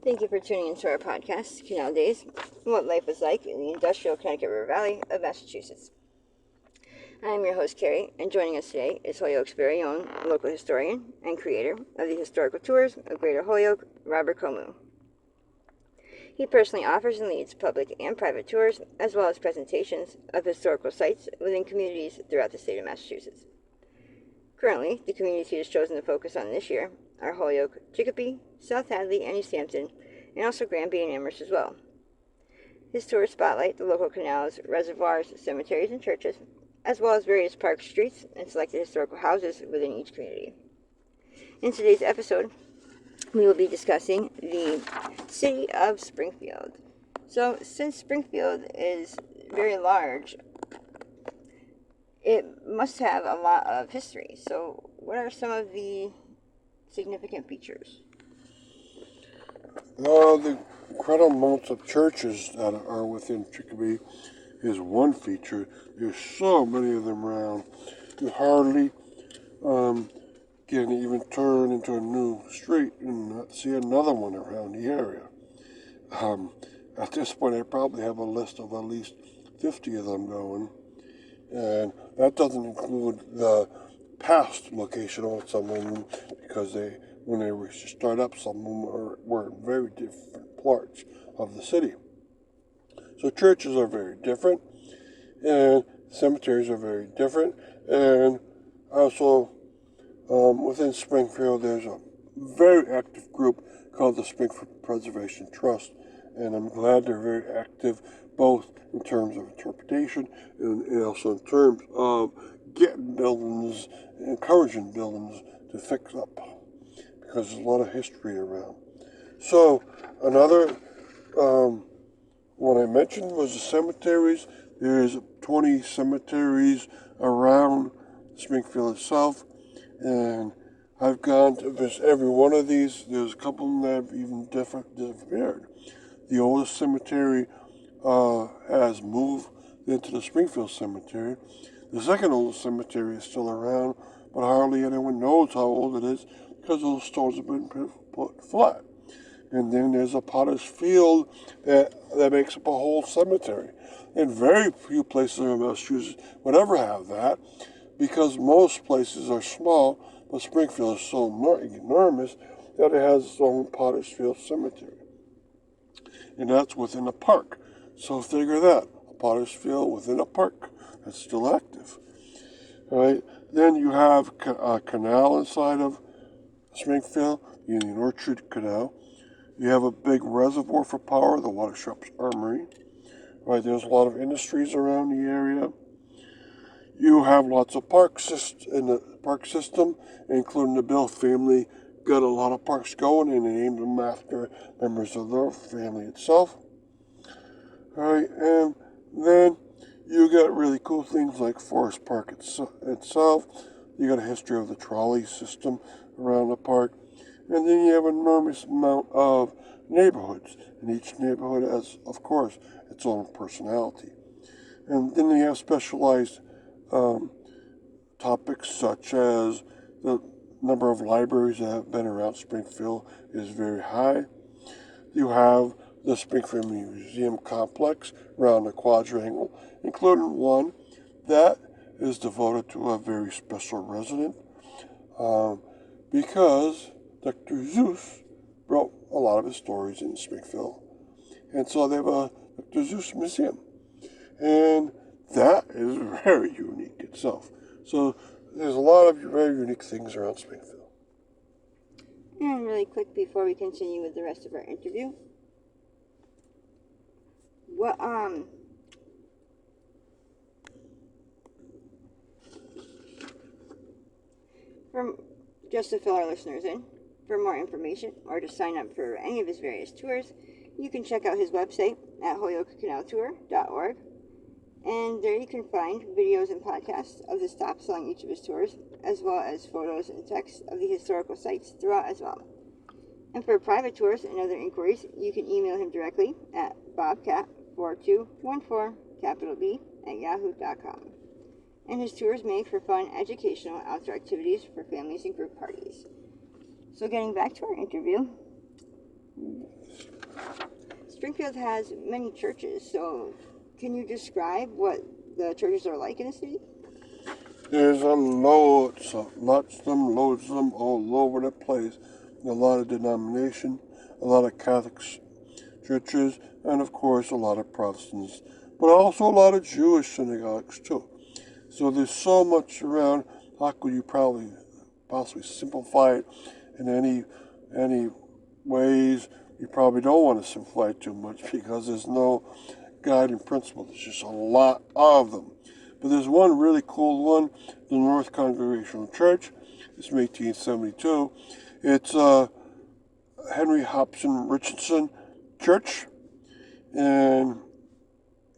Thank you for tuning into our podcast, Canal Days, and what life was like in the industrial Connecticut River Valley of Massachusetts. I am your host, Carrie, and joining us today is Holyoke's very own local historian and creator of the historical tours of Greater Holyoke, Robert Comu. He personally offers and leads public and private tours, as well as presentations of historical sites within communities throughout the state of Massachusetts. Currently, the communities he has chosen to focus on this year are Holyoke, Chicopee, South Hadley, and East Hampton, and also Granby and Amherst as well. His tours spotlight the local canals, reservoirs, cemeteries, and churches, as well as various parks, streets, and selected historical houses within each community. In today's episode, we will be discussing the city of Springfield. So, since Springfield is very large, it must have a lot of history. So, what are some of the significant features? The incredible amounts of churches that are within Chicopee is one feature. There's so many of them around. You hardly can even turn into a new street and not see another one around the area. At this point, I probably have a list of at least 50 of them going. And that doesn't include the past location of some of them, because when they start up, some of them were in very different parts of the city. So churches are very different, and cemeteries are very different, and also within Springfield there's a very active group called the Springfield Preservation Trust, and I'm glad they're very active both in terms of interpretation and also in terms of getting buildings, encouraging buildings to fix up, because there's a lot of history around. So another what I mentioned was the cemeteries. There's 20 cemeteries around Springfield itself, and I've gone to visit every one of these. There's a couple of them that have even disappeared. The oldest cemetery has moved into the Springfield Cemetery. The second oldest cemetery is still around, but hardly anyone knows how old it is because those stones have been put flat. And then there's a potter's field that makes up a whole cemetery. And very few places in Massachusetts would ever have that, because most places are small, but Springfield is so enormous that it has its own potter's field cemetery. And that's within a park. So figure that, a potter's field within a park that's still active. All right. Then you have a canal inside of Springfield, the Union Orchard Canal. You have a big reservoir for power, the Water Shops Armory. Right, there's a lot of industries around the area. You have lots of parks in the park system, including the Bill family got a lot of parks going, and they named them after members of their family itself. All right, and then you got really cool things like Forest Park itself. You got a history of the trolley system around the park. And then you have an enormous amount of neighborhoods, and each neighborhood has, of course, its own personality. And then you have specialized topics, such as the number of libraries that have been around Springfield is very high. You have the Springfield Museum Complex around the quadrangle, including one that is devoted to a very special resident, because Dr. Seuss wrote a lot of his stories in Springfield. And so they have a Dr. Seuss museum. And that is very unique itself. So there's a lot of very unique things around Springfield. And really quick before we continue with the rest of our interview, just to fill our listeners in, for more information or to sign up for any of his various tours, you can check out his website at holyokecanaltour.org. And there you can find videos and podcasts of the stops along each of his tours, as well as photos and text of the historical sites throughout as well. And for private tours and other inquiries, you can email him directly at bobcat4214, and his tours make for fun, educational, outdoor activities for families and group parties. So getting back to our interview, Springfield has many churches, so can you describe what the churches are like in the city? There's loads of them all over the place. A lot of denomination, a lot of Catholic churches, and of course a lot of Protestants, but also a lot of Jewish synagogues too. So there's so much around. How could you possibly simplify it in any ways? You probably don't want to simplify it too much because there's no guiding principle. There's just a lot of them. But there's one really cool one, the North Congregational Church. It's from 1872. It's Henry Hobson Richardson Church, and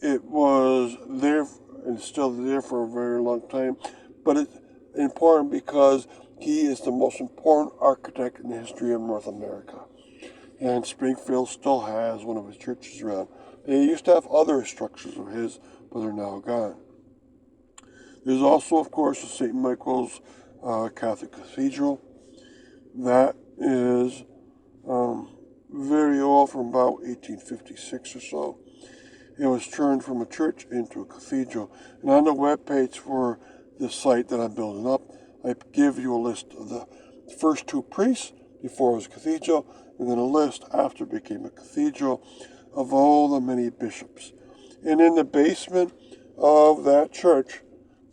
it was there and still there for a very long time. But it's important because he is the most important architect in the history of North America. And Springfield still has one of his churches around. They used to have other structures of his, but they're now gone. There's also, of course, the St. Michael's Catholic Cathedral. That is very old, from about 1856 or so. It was turned from a church into a cathedral. And on the webpage for the site that I'm building up, I give you a list of the first two priests before it was a cathedral, and then a list after it became a cathedral of all the many bishops. And in the basement of that church,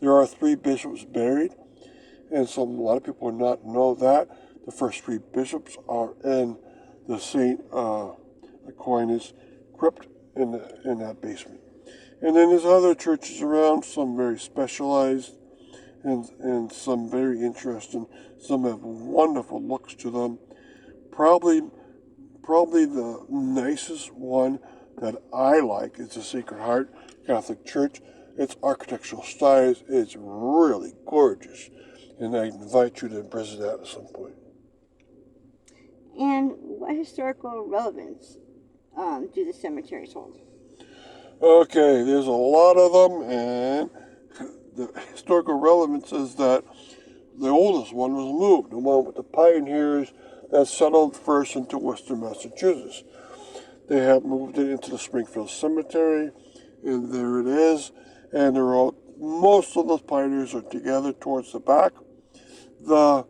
there are 3 bishops buried, and a lot of people do not know that. The first 3 bishops are in the St. Aquinas crypt in that basement. And then there's other churches around, some very specialized and some very interesting. Some have wonderful looks to them. Probably the nicest one that I like is the Sacred Heart Catholic Church. Its architectural style is really gorgeous, and I invite you to visit that at some point. And what historical relevance do the cemeteries hold? Okay, there's a lot of them, and the historical relevance is that the oldest one was moved, the one with the pioneers that settled first into Western Massachusetts. They have moved it into the Springfield Cemetery, and there it is. And most of those pioneers are together towards the back. Not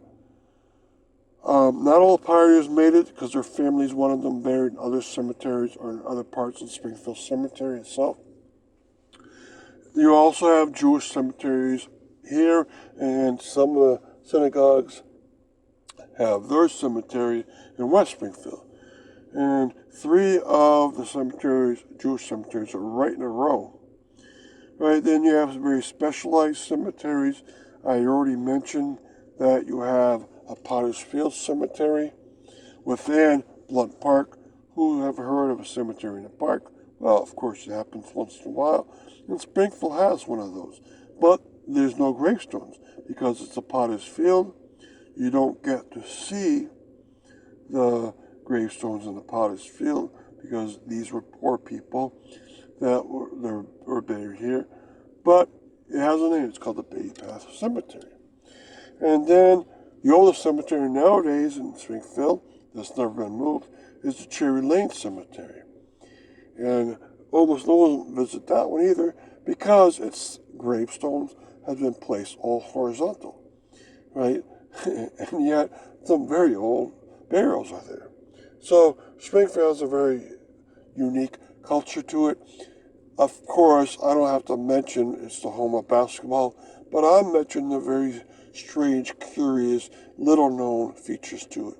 all pioneers made it because their families wanted them buried in other cemeteries or in other parts of Springfield Cemetery itself. You also have Jewish cemeteries here, and some of the synagogues have their cemetery in West Springfield. And 3 of the cemeteries, Jewish cemeteries, are right in a row. Right, then you have very specialized cemeteries. I already mentioned that you have a Potter's Field Cemetery within Blunt Park. Who have heard of a cemetery in a park? Well, of course, it happens once in a while. And Springfield has one of those. But there's no gravestones because it's a Potter's Field. You don't get to see the gravestones in the Potter's Field because these were poor people that were buried here. But it has a name. It's called the Bay Path Cemetery. And then the oldest cemetery nowadays in Springfield that's never been moved is the Cherry Lane Cemetery. And almost no one visits that one either because its gravestones have been placed all horizontal, right? And yet some very old burials are there. So Springfield has a very unique culture to it. Of course, I don't have to mention it's the home of basketball, but I'll mention the very strange, curious, little-known features to it.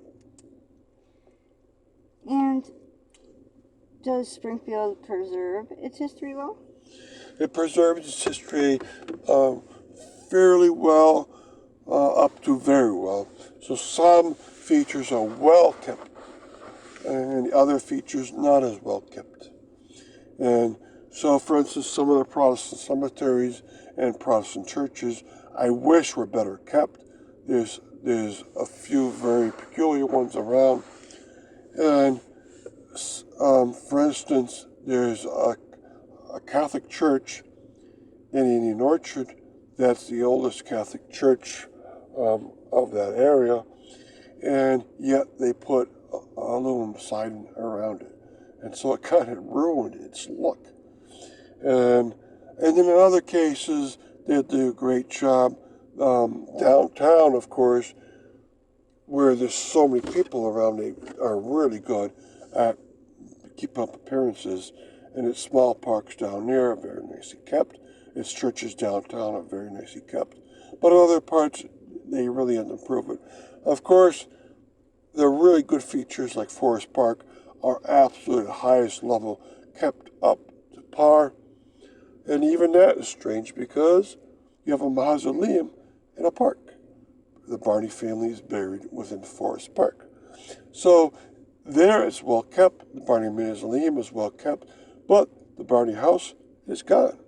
And does Springfield preserve its history well? It preserves its history fairly well, up to very well. So some features are well kept, and the other features not as well kept. And so, for instance, some of the Protestant cemeteries and Protestant churches I wish were better kept. There's a few very peculiar ones around. And for instance, there's a Catholic church in Indian Orchard that's the oldest Catholic church of that area, and yet they put aluminum siding around it. and so it kind of ruined its look. And then in other cases, they do a great job. Downtown, of course, where there's so many people around, they are really good at keeping up appearances. And its small parks down there are very nicely kept. Its churches downtown are very nicely kept. But other parts, they really had to improve it. Of course, the really good features like Forest Park are absolutely highest level, kept up to par. And even that is strange because you have a mausoleum in a park. The Barney family is buried within Forest Park. So there it's well kept. The Barney Mausoleum is well kept, but the Barney house is gone.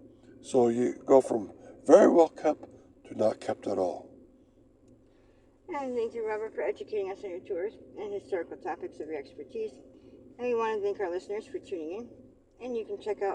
So you go from very well kept to not kept at all. And thank you, Robert, for educating us on your tours and historical topics of your expertise. And we want to thank our listeners for tuning in. And you can check out